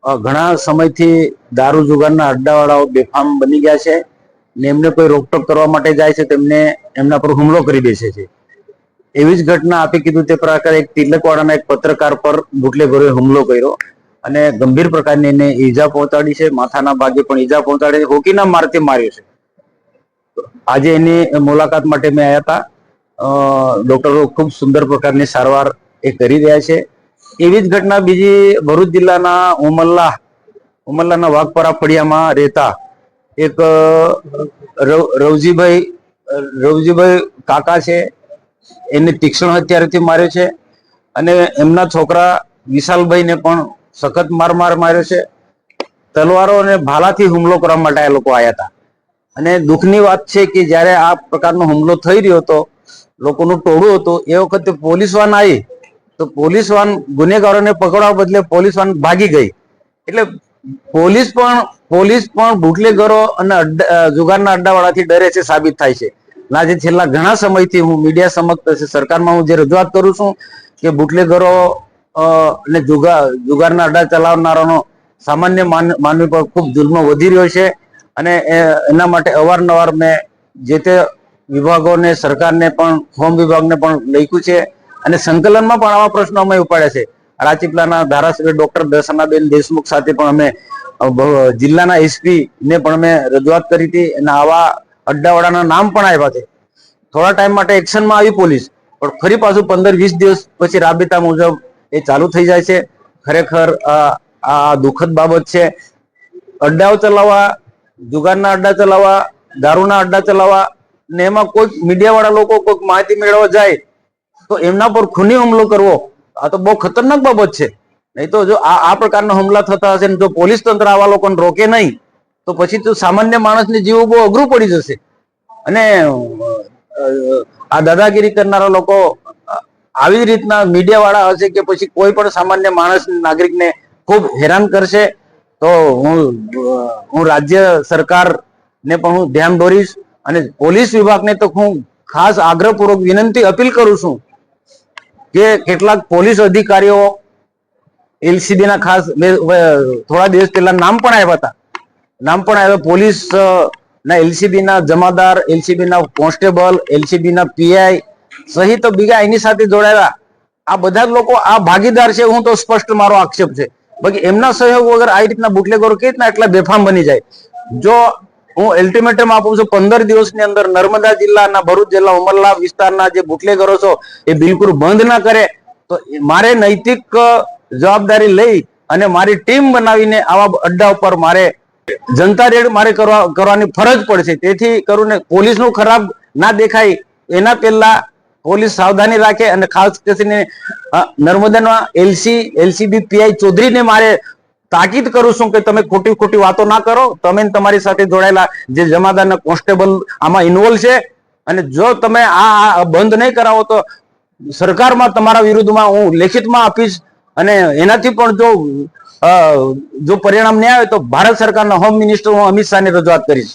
ઘણા સમયથી દારૂ જુગારના અડ્ડાવાળાઓ બેફામ બની ગયા છે ને એમને કોઈ રોકટોક કરવા માટે જાય છે તેમને એમના પર હુમલો કરી બેસે છે। એવી જ ઘટના આપી કીધું તે પ્રકારે એક તિલકવાડાના એક પત્રકાર પર બુટલેગરોએ હુમલો કર્યો અને ગંભીર પ્રકારની એને ઈજા પહોંચાડી છે। માથાના ભાગે પણ ઈજા પહોંચાડી, હોકીના મારથી માર્યો છે। આજે એની મુલાકાત માટે મેં આવ્યા હતા। ડોક્ટરો ખૂબ સુંદર પ્રકારની સારવાર એ કરી રહ્યા છે। એવી જ ઘટના બીજી ભરૂચ જિલ્લાના ઉમરલાના વાઘપરા ફળિયામાં રહેતા એક રવજીભાઈ કાકા છે, એને તીક્ષ્ણ હથિયારથી માર્યો છે અને એમના છોકરા વિશાલભાઈને પણ સખત માર માર્યો છે। તલવારો અને ભાલાથી હુમલો કરવા માટે આ લોકો આવ્યા હતા અને દુઃખની વાત છે કે જ્યારે આ પ્રકારનો હુમલો થઈ રહ્યો હતો, લોકોનું ટોળું હતું, એ વખતે પોલીસ વાન આવી તો પોલીસ વાન ગુનેગારોને પકડવા બદલે પોલીસ વાન ભાગી ગઈ। એટલે પોલીસ પણ બુટલેગરો અને જુગારના અડ્ડાવાળાથી ડરે છે સાબિત થાય છે। આજે છેલ્લા ઘણા સમયથી હું મીડિયા સમક્ષ સરકારમાં હું જે રજૂઆત કરું છું કે બુટલેગરો ને જુગારના અડ્ડા ચલાવનારાનો સામાન્ય માનવી પર ખૂબ જુલ્મ વધી રહ્યો છે અને એના માટે અવારનવાર મેં જે તે વિભાગોને, સરકારને પણ, હોમ વિભાગને પણ લખ્યું છે અને સંકલનમાં પણ આવા પ્રશ્નો અમે ઉપાડ્યા છે। રાજપીપળાના ધારાસભ્ય ડોક્ટર દર્શનાબેન દેશમુખ સાથે પણ અમે જિલ્લાના એસપી ને પણ અમે રજૂઆત કરી હતી અને આવા અડ્ડાવાળાના નામ પણ આવ્યા છે। થોડા ટાઈમ માટે એક્શનમાં આવી પોલીસ, પણ ફરી પાછું 15-20 દિવસ પછી રાબેતા મુજબ એ ચાલુ થઈ જાય છે। ખરેખર આ દુઃખદ બાબત છે। અડ્ડાઓ ચલાવવા, જુગારના અડ્ડા ચલાવવા, દારૂના અડ્ડા ચલાવવા ને એમાં કોઈક મીડિયા વાળા લોકો કોઈક માહિતી મેળવવા જાય તો એમના પર ખૂની હુમલો કરવો, આ તો બહુ ખતરનાક બાબત છે। નહીં તો જો આ પ્રકારના હુમલા થતા હશે ને જો પોલીસ તંત્ર આવા લોકોને રોકે નહીં તો પછી તો સામાન્ય માણસને જીવવું બહુ અઘરું પડી જશે અને આ દાદાગીરી કરનારા લોકો આવી રીતના મીડિયા વાળા હશે કે પછી કોઈ પણ સામાન્ય માણસ, નાગરિકને ખૂબ હેરાન કરશે। તો હું રાજ્ય સરકારને પણ હું ધ્યાન દોરીશ અને પોલીસ વિભાગને તો હું ખાસ આગ્રહપૂર્વક વિનંતી અપીલ કરું છું કે કેટલાક પોલીસ અધિકારીઓ એલસીબીના ખાસ થોડા દિવસ પહેલા નામ પણ આવ્યા પોલીસ ના એલસીબીના જમાદાર, એલસીબીના કોન્સ્ટેબલ, એલસીબીના પીઆઈ સહિત બીજા એની સાથે જોડાયેલા આ બધા જ લોકો આ ભાગીદાર છે। હું તો સ્પષ્ટ મારો આક્ષેપ છે, બાકી એમના સહયોગ વગર આ રીતના બુટલેગરો કેવી રીતના એટલા બેફામ બની જાય। જો હું અલ્ટિમેટમ આપું છું 15 દિવસની અંદર નર્મદા જિલ્લાના, ભરૂચ જિલ્લા ઉમરલા વિસ્તારના જે બુટલેગરો છો એ બિલકુલ બંધ ના કરે તો મારે નૈતિક જવાબદારી લઈ અને મારી ટીમ બનાવીને આવા અડ્ડા ઉપર મારે જનતા રેડ મારે કરવાની ફરજ પડશે। તેથી કરીને પોલીસનું ખરાબ ના દેખાય એના પહેલા પોલીસ સાવધાની રાખે અને ખાસ કરીને નર્મદાના એલસીબી પીઆઈ ચૌધરીને મારે તાકીદ કરું છું કે તમે ખોટી વાતો ના કરો। તમે તમારી સાથે જોડાયેલા જે જમાદારના કોન્સ્ટેબલ આમાં ઇન્વોલ્વ છે અને જો તમે આ બંધ નહીં કરાવો તો સરકારમાં તમારા વિરુદ્ધમાં હું લેખિતમાં આપીશ અને એનાથી પણ જો પરિણામ નહીં આવે તો ભારત સરકારના હોમ મિનિસ્ટર હું અમિત શાહને રજૂઆત કરીશ।